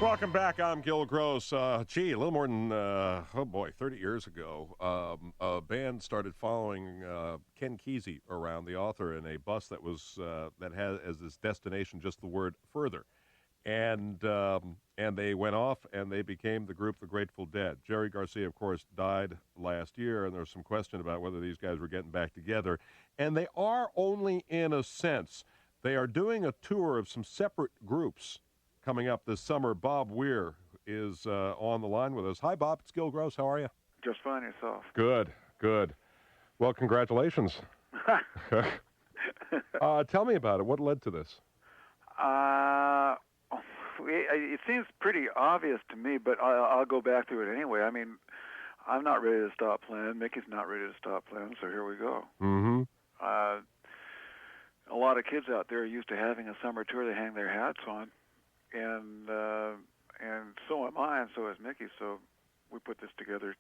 Welcome back. I'm Gil Gross. A little more than, 30 years ago, a band started following Ken Kesey around, the author, in a bus that was that had as its destination just the word further. And they went off and they became the group The Grateful Dead. Jerry Garcia, of course, died last year, and there was some question about whether these guys were getting back together. And they are only in a sense. They are doing a tour of some separate groups coming up this summer. Bob Weir is on the line with us. Hi, Bob. It's Gil Gross. How are you? Just fine, yourself. Good, good. Well, congratulations. Tell me about it. What led to this? It seems pretty obvious to me, but I'll go back to it anyway. I mean, I'm not ready to stop playing. Mickey's not ready to stop playing, so here we go. Mm-hmm. A lot of kids out there are used to having a summer tour they hang their hats on. And so am I, and so is Mickey. So we put this together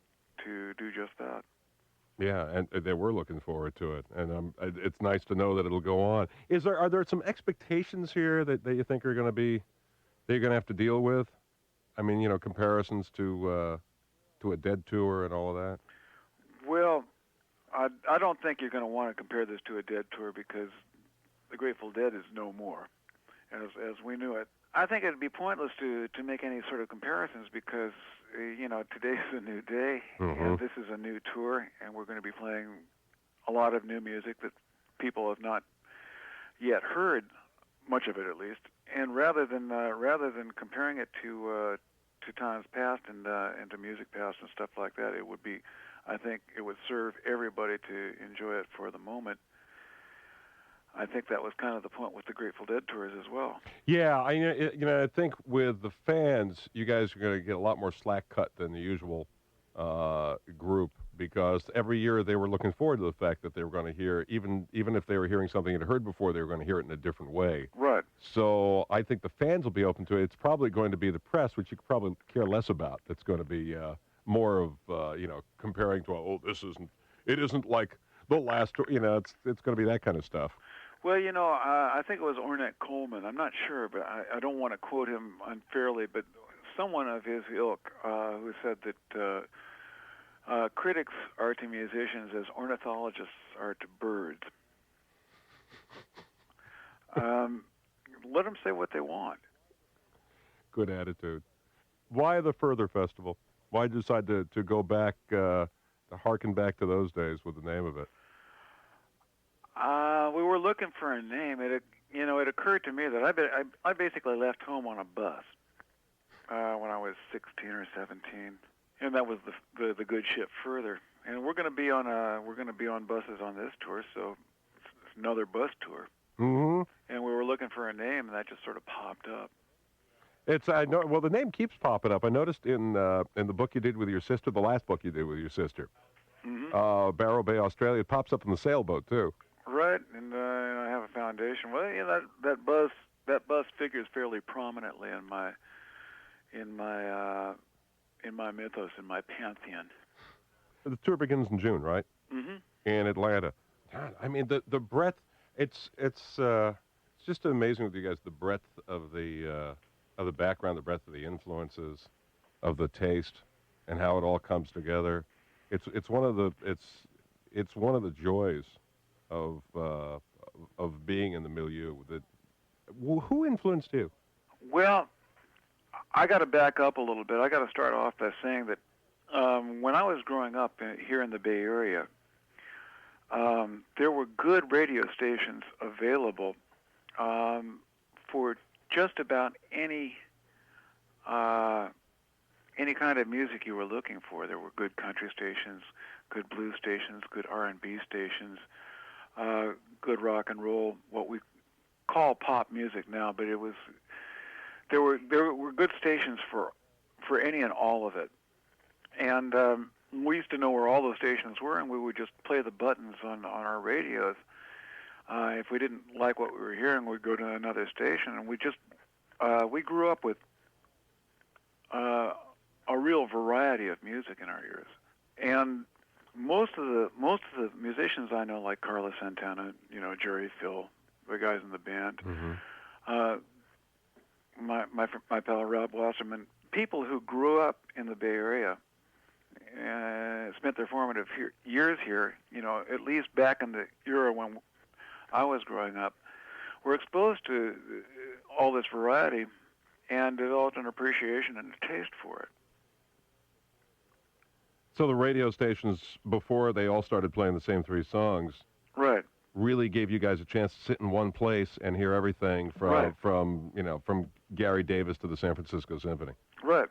to do just that. Yeah, and they were looking forward to it, and it's nice to know that it'll go on. Are there some expectations here that you think are going to be that you're going to have to deal with? I mean, comparisons to a Dead tour and all of that. Well, I don't think you're going to want to compare this to a Dead tour because the Grateful Dead is no more, as we knew it. I think it'd be pointless to make any sort of comparisons because, today's a new day, and this is a new tour, and we're going to be playing a lot of new music that people have not yet heard, much of it at least. And rather than comparing it to times past and to music past and stuff like that, I think it would serve everybody to enjoy it for the moment. I think that was kind of the point with the Grateful Dead tours as well. Yeah, I think with the fans, you guys are going to get a lot more slack cut than the usual group because every year they were looking forward to the fact that they were going to hear, even if they were hearing something they'd heard before, they were going to hear it in a different way. Right. So I think the fans will be open to it. It's probably going to be the press, which you could probably care less about. That's going to be more of comparing to it isn't like the last tour. It's going to be that kind of stuff. Well, I think it was Ornette Coleman. I'm not sure, but I don't want to quote him unfairly, but someone of his ilk who said that critics are to musicians as ornithologists are to birds. Let them say what they want. Good attitude. Why the Further Festival? Why decide to go back, to harken back to those days with the name of it? We were looking for a name. It occurred to me that I basically left home on a bus when I was 16 or 17, and that was the good ship Further. And we're going to be on buses on this tour, so it's another bus tour. Mm-hmm. And we were looking for a name, and that just sort of popped up. Well, the name keeps popping up. I noticed in the book you did with your sister, the last book you did with your sister, Barrow Bay, Australia, it pops up in the sailboat too. Right, and I have a foundation. Well, that bus figures fairly prominently in my mythos, in my pantheon. The tour begins in June, right? Mm-hmm. In Atlanta. God, I mean the breadth. It's just amazing with you guys, the breadth of the background, the breadth of the influences, of the taste, and how it all comes together. It's one of the joys of being in the milieu. Who influenced you? Well, I got to back up a little bit. I got to start off by saying that when I was growing up here in the Bay Area, there were good radio stations available for just about any kind of music you were looking for. There were good country stations, good blues stations, good R&B stations, good rock and roll, what we call pop music now, but there were good stations for any and all of it. And we used to know where all those stations were, and we would just play the buttons on our radios. If we didn't like what we were hearing, we'd go to another station, and we grew up with a real variety of music in our ears. And most of the musicians I know, like Carlos Santana, Jerry, Phil, the guys in the band, my pal Rob Wasserman, people who grew up in the Bay Area and spent their formative years here, at least back in the era when I was growing up, were exposed to all this variety and developed an appreciation and a taste for it. So the radio stations, before they all started playing the same three songs, Right. really gave you guys a chance to sit in one place and hear everything from Gary Davis to the San Francisco Symphony. Right.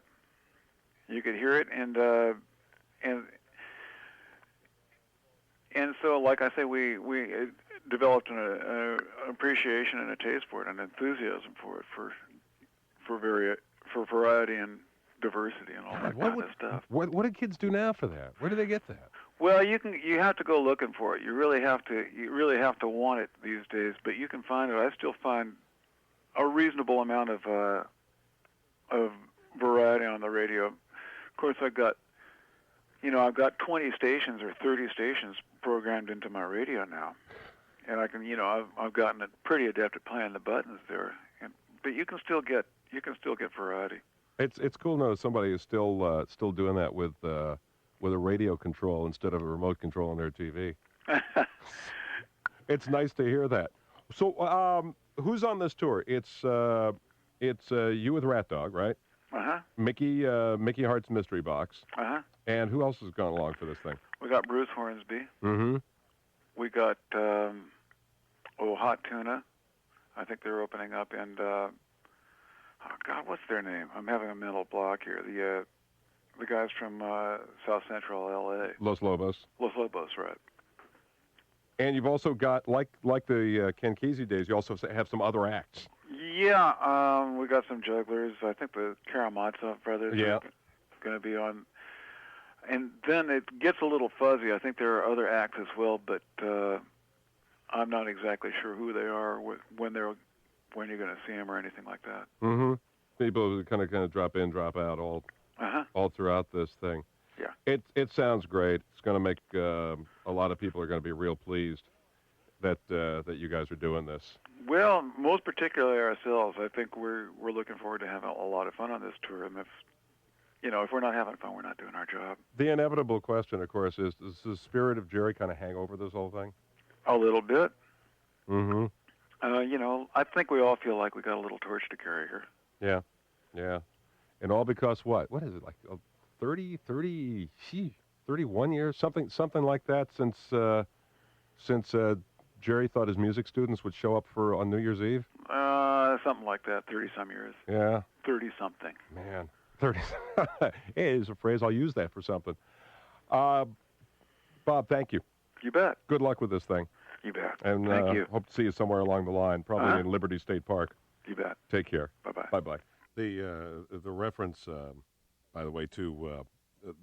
You could hear it, and so, like I say, we developed an appreciation and a taste for it, an enthusiasm for it, for variety and diversity and all that kind of stuff. What do kids do now for that? Where do they get that? Well, you have to go looking for it. You really have to want it these days. But you can find it. I still find a reasonable amount of variety on the radio. Of course, I've got 20 stations or 30 stations programmed into my radio now, and I can I've gotten pretty adept at playing the buttons there. But you can still get variety. It's cool to know somebody is still doing that with a radio control instead of a remote control on their TV. It's nice to hear that. So, who's on this tour? It's you with Rat Dog, right? Uh-huh. Mickey Hart's Mystery Box. Uh-huh. And who else has gone along for this thing? We got Bruce Hornsby. Mm-hmm. We got Hot Tuna. I think they're opening up, and oh God, what's their name? I'm having a mental block here. The guys from South Central L.A. Los Lobos. Los Lobos, right? And you've also got like the Ken Kesey days. You also have some other acts. Yeah, we got some jugglers. I think the Karamazov brothers are going to be on. And then it gets a little fuzzy. I think there are other acts as well, but I'm not exactly sure who they are, when you're going to see them, or anything like that. Mm-hmm. People who kind of drop in, drop out all throughout this thing. Yeah. It sounds great. It's going to make a lot of people are going to be real pleased that you guys are doing this. Well, most particularly ourselves. I think we're looking forward to having a lot of fun on this tour, and if we're not having fun, we're not doing our job. The inevitable question, of course, is does the spirit of Jerry kind of hang over this whole thing? A little bit. Mm-hmm. I think we all feel like we got a little torch to carry here. Yeah. And all because what? What is it, like 31 years? Something like that since Jerry thought his music students would show up on New Year's Eve? Something like that, 30-some years. Yeah. 30-something. Man, 30. Hey, it's a phrase. I'll use that for something. Bob, thank you. You bet. Good luck with this thing. You bet. And thank you. Hope to see you somewhere along the line, probably in Liberty State Park. You bet. Take care. Bye-bye. Bye-bye. The reference, by the way, to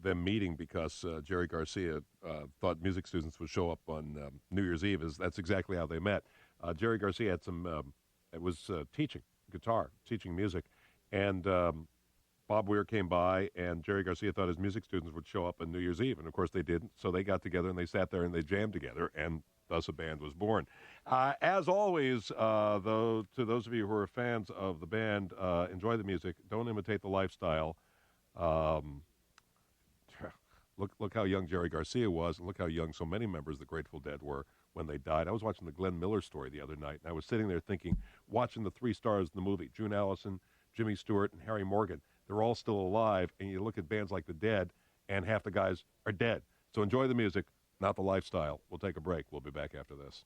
them meeting because Jerry Garcia thought music students would show up on New Year's Eve, that's exactly how they met. Jerry Garcia had was teaching guitar, teaching music, and Bob Weir came by, and Jerry Garcia thought his music students would show up on New Year's Eve, and of course they didn't, so they got together and they sat there and they jammed together, and thus a band was born. As always, to those of you who are fans of the band, enjoy the music. Don't imitate the lifestyle. Look how young Jerry Garcia was, and look how young so many members of the Grateful Dead were when they died. I was watching the Glenn Miller story the other night, and I was sitting there thinking, watching the three stars in the movie, June Allison, Jimmy Stewart, and Harry Morgan. They're all still alive, and you look at bands like the Dead, and half the guys are dead. So enjoy the music, not the lifestyle. We'll take a break. We'll be back after this.